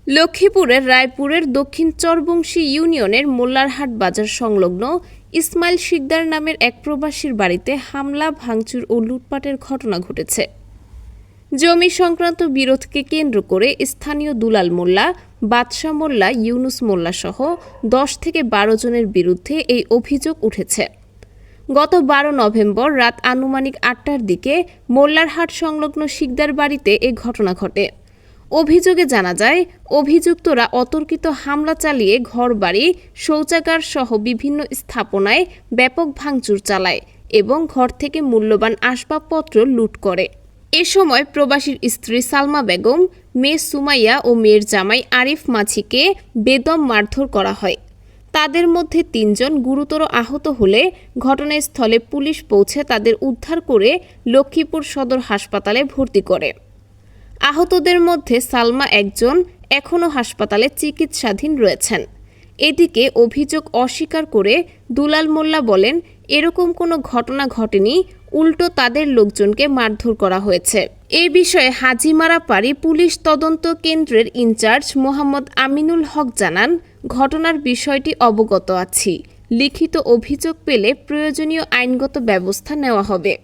লক্ষ্মীপুরের রায়পুরের দক্ষিণ চরবংশী ইউনিয়নের মোল্লারহাট বাজার সংলগ্ন ইসমাইল শিকদার নামের এক প্রবাসীর বাড়িতে হামলা, ভাঙচুর ও লুটপাটের ঘটনা ঘটেছে। জমি সংক্রান্ত বিরোধকে কেন্দ্র করে স্থানীয় দুলাল মোল্লা, বাদশা মোল্লা, ইউনুস মোল্লা সহ 10 থেকে 12 জনের বিরুদ্ধে এই অভিযোগ উঠেছে। গত 12 নভেম্বর রাত আনুমানিক 8টার দিকে মোল্লারহাট সংলগ্ন শিকদার বাড়িতে এ ঘটনা ঘটে। অভিযোগে জানা যায়, অভিযুক্তরা অতর্কিত হামলা চালিয়ে ঘরবাড়ি, শৌচাগার সহ বিভিন্ন স্থাপনায় ব্যাপক ভাঙচুর চালায় এবং ঘর থেকে মূল্যবান আসবাবপত্র লুট করে। এ সময় প্রবাসীর স্ত্রী সালমা বেগম, মেয়ে সুমাইয়া ও মেয়ের জামাই আরিফ মাঝিকে বেদম মারধর করা হয়। তাদের মধ্যে 3 জন গুরুতর আহত হলে ঘটনাস্থলে পুলিশ পৌঁছে তাদের উদ্ধার করে লক্ষ্মীপুর সদর হাসপাতালে ভর্তি করে। আহতদের মধ্যে সালমা একজন এখনও হাসপাতালে চিকিৎসাধীন রয়েছেন। এদিকে অভিযোগ অস্বীকার করে দুলাল মোল্লা বলেন, এরকম কোনো ঘটনা ঘটেনি, উল্টো তাদের লোকজনকে মারধর করা হয়েছে। এ বিষয়ে হাজিমারাপাড়ি পুলিশ তদন্ত কেন্দ্রের ইনচার্জ মোহাম্মদ আমিনুল হক জানান, ঘটনার বিষয়টি অবগত আছি। লিখিত অভিযোগ পেলে প্রয়োজনীয় আইনগত ব্যবস্থা নেওয়া হবে।